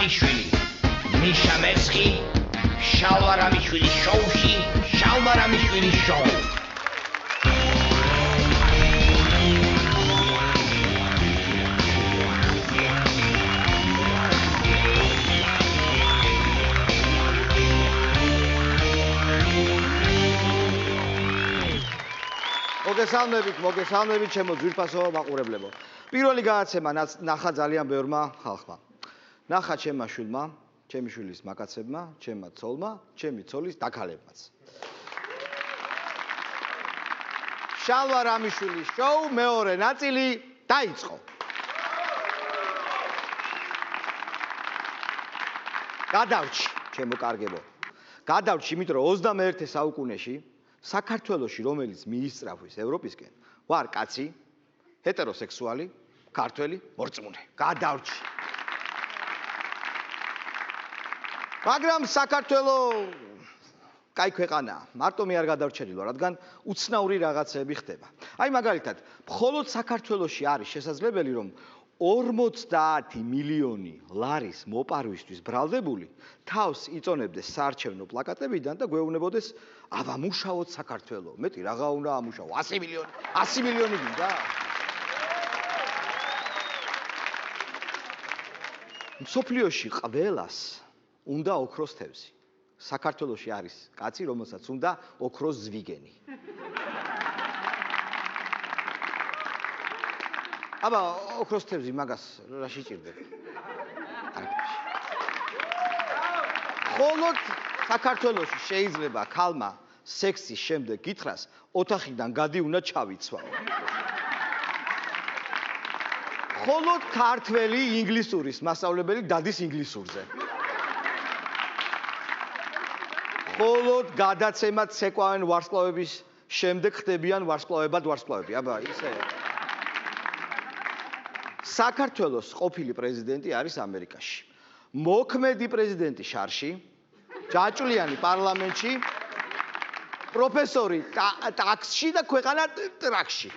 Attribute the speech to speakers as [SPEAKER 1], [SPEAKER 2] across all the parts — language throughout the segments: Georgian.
[SPEAKER 1] რამიშვილი, მიშა მესხი, შალვა რამიშვილის შოუში, შალვა რამიშვილის შოუ.
[SPEAKER 2] მოგესალმებით ჩემო ძვირფასო მაყურებლებო. პირველი გადაცემა ნახა ძალიან ბევრმა ხალხმა. ნახა ჩემმა შვილმა, ჩემი შვილის მაკაცებმა, ჩემმა ცოლმა, ჩემი ცოლის დაქალებმაც. შალვა რამიშვილის შოუ მეორე ნაწილი დაიწყო. გადავრჩი, ჩემო კარგებო. გადავრჩი, იმიტომ რომ 21 საუკუნეში საქართველოში, რომელიც მიისწრაფვის ევროპისკენ, ვარ კაცი, ჰეტეროსექსუალი, ქართველი, მორწმუნე. გადავრჩი. მაგრამ საქართველო კაი ქვეყანაა. მარტო მე არ გადავრჩენილო, რადგან უცნაური რაღაცები ხდება. აი მაგალითად, მხოლოდ საქართველოში არის შესაძლებელი, რომ 50 მილიონი ლარის მოპარვისთვის ბრალდებული თავს იწონებდეს საარჩევნო პლაკატებიდან და გვეუბნებოდეს ავამუშაოთ საქართველო. მეტი რაღა უნდა ამუშაო? 100 მილიონი გინდა? მსოფლიოში ყველას უნდა ოქროს თევზი. საქართველოში არის კაცი, რომელსაც უნდა ოქროს ზვიგენი. აბა ოქროს თევზი მაგას რა შეჭirdება? მხოლოდ საქართველოში შეიძლება ქალმა სექსის შემდეგ გითხრას ოთახიდან გადი უნდა ჩავიცვაო. მხოლოდ ქართველი ინგლისურის მასწავლებელი დადის ინგლისურზე. მხოლოდ გადაცემა ცეკვავენ ვარსკვლავების შემდეგ ხდებიან ვარსკვლავები. აბა ისე საქართველოს ყოფილი პრეზიდენტი არის ამერიკაში. მოქმედი პრეზიდენტი შარში, ჯაჭვლიანი პარლამენტში, პროფესორი ტაქსში და ქვეყანა ტრაქში.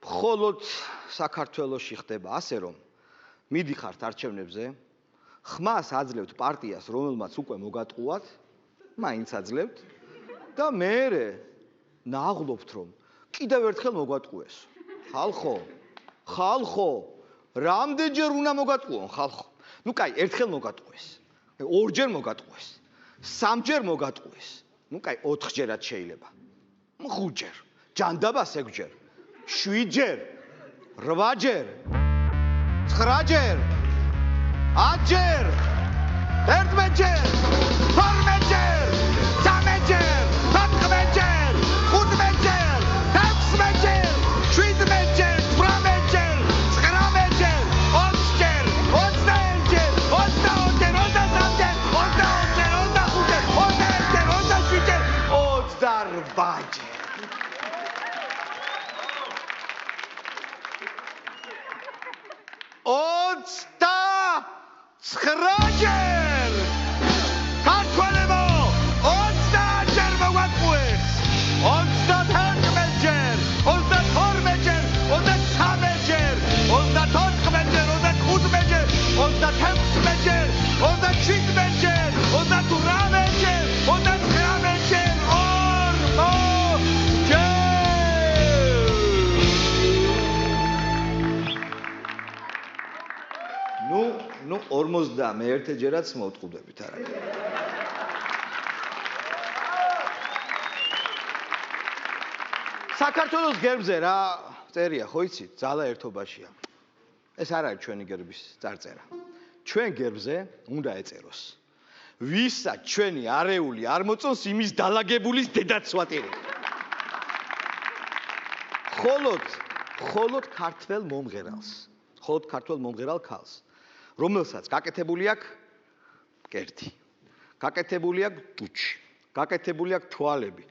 [SPEAKER 2] მხოლოდ საქართველოში ხდება ასე, რომ მიდიხართ არჩევნებზე, ხმას აძლევთ პარტიას, რომელმაც უკვე მოგატყუათ, მაინც აძლევთ და მერე ნაღლობთ, რომ კიდევ ერთხელ მოგვატყუეს. ხალხო, რამდენჯერ უნდა მოგატყუონ ხალხო? ნუ კაი, ერთხელ მოგატყუეს. ორჯერ მოგატყუეს. სამჯერ მოგატყუეს. ნუ კაი, 4ჯერაც შეიძლება. 5ჯერ. ჯანდაბას 6ჯერ. 7ჯერ. 8ჯერ. 9ჯერ. 10ჯერ. 11ჯერ. 12ჯერ. 13ჯერ. 14ჯერ. 15ჯერ. 16ჯერ. 17ჯერ. 18ჯერ. 19ჯერ. 20ჯერ. 21ჯერ. 22ჯერ. 23ჯერ. 24ჯერ. 25ჯერ. 26ჯერ. 27ჯერ. 28ჯერ. ქართველებო, 30ჯერ მოგვატყუეს. 31ჯერ, 32ჯერ, 33ჯერ, 34ჯერ, 35ჯერ, 36ჯერ, 37ჯერ, 38ჯერ, 39ჯერ, 40ჯერ. 51ჯერაც მოვტყუდებით არა. საქართველოს გერბზე რა წერია, ხო იცით? ძალა ერთობაშია. ეს არ არის ჩვენი გერბის წარწერა. ჩვენ გერბზე უნდა ეწეროს. ვისაც ჩვენი არეული არ მოწონს, იმის დალაგებულის დედაცვატერი. მხოლოდ ქართველ მომღერალს. მხოლოდ ქართველ მომღერალ ქალს. რომელსაც გაკეთებული აქვს კერტი, გაკეთებული აქვს ტუჩი, გაკეთებული აქვს თვალები.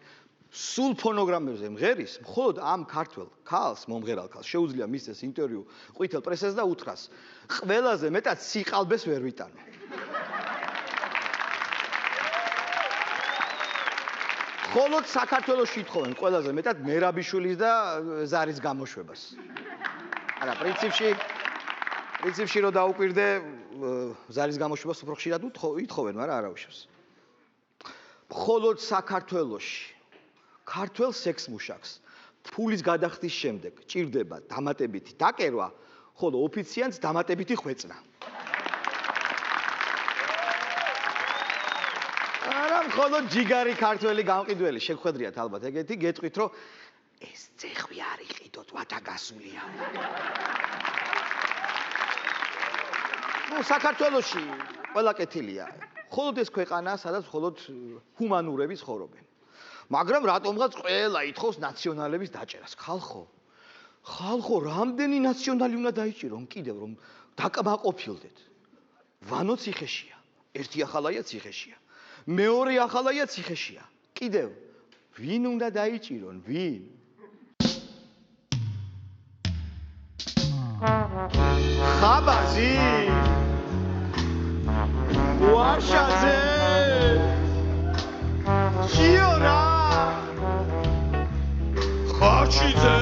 [SPEAKER 2] სულ ფონოგრამებზე მღერის, მხოლოდ ამ ქართველ ქალს, მომღერალ ქალს შეუძლია მისცეს ინტერვიუ ყვითელ პრესას და უთხრას: ყველაზე მეტად სიყალბეს ვერ ვიტანო. მხოლოდ საქართველოში ითხოვენ ყველაზე მეტად მერაბიშვილის და ზარის გამოშვებას. არა, პრინციპში რომ დაუკვირდე ზარის გამოშვებას უფრო ხშირად ითხოვენ, მაგრამ არა უშავს. მხოლოდ საქართველოში ქართველ სექსმუშაკს ფულის გადახდის შემდეგ ჭირდება დამატებითი დაკერვა, ხოლო ოფიციანტს დამატებითი ხვეწნა. არა, მხოლოდ ჯიგარი ქართველი გამყიდველი შეგხვედრიათ ალბათ ეგეთი, გეტყვით რომ ეს წეხვი არ იყიდოთ, ვადაგასულია. საქართველოში ყველა კეთილია. მხოლოდ ეს ქვეყანაა, სადაც მხოლოდ ჰუმანურები ცხოვრობენ. მაგრამ რატომღაც ყველა ითხოვს ნაციონალების დაჭერას. ხალხო, რამდენი ნაციონალი უნდა დაიჭირონ კიდევ რომ დაკმაყოფილდეთ. ვანო ციხეშია, ერთი ახალაია ციხეშია. მეორე ახალაია ციხეშია. კიდევ ვინ უნდა დაიჭირონ? ვინ? ხაბაზი ვაშაძე შიორა ხაჩიძე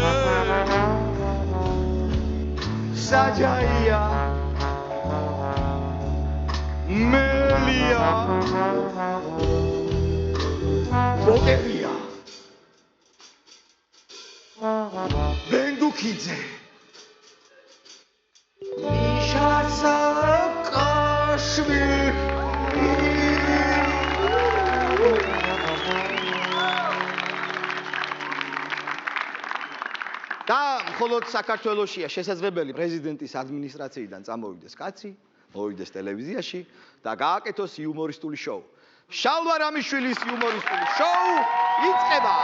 [SPEAKER 2] საჯაია მელია ბოგერია ბენდუკიძე და მხოლოდ საქართველოშია შესაძლებელი პრეზიდენტის ადმინისტრაციიდან წამოვიდეს კაცი, მოვიდეს ტელევიზიაში და გააკეთოს იუმორისტული შოუ. შალვა რამიშვილის იუმორისტული შოუ იწყება.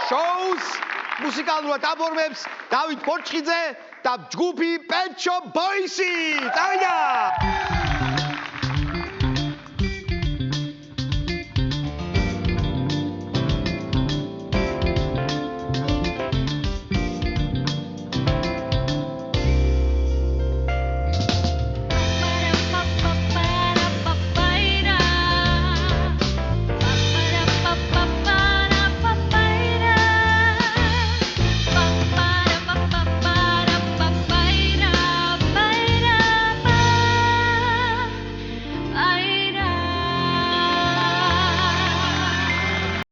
[SPEAKER 2] შოუს მუსიკალურად აფორმებს დავით ფორჩხიძე და ჯგუფი Pet Shop Boys. წავიდა!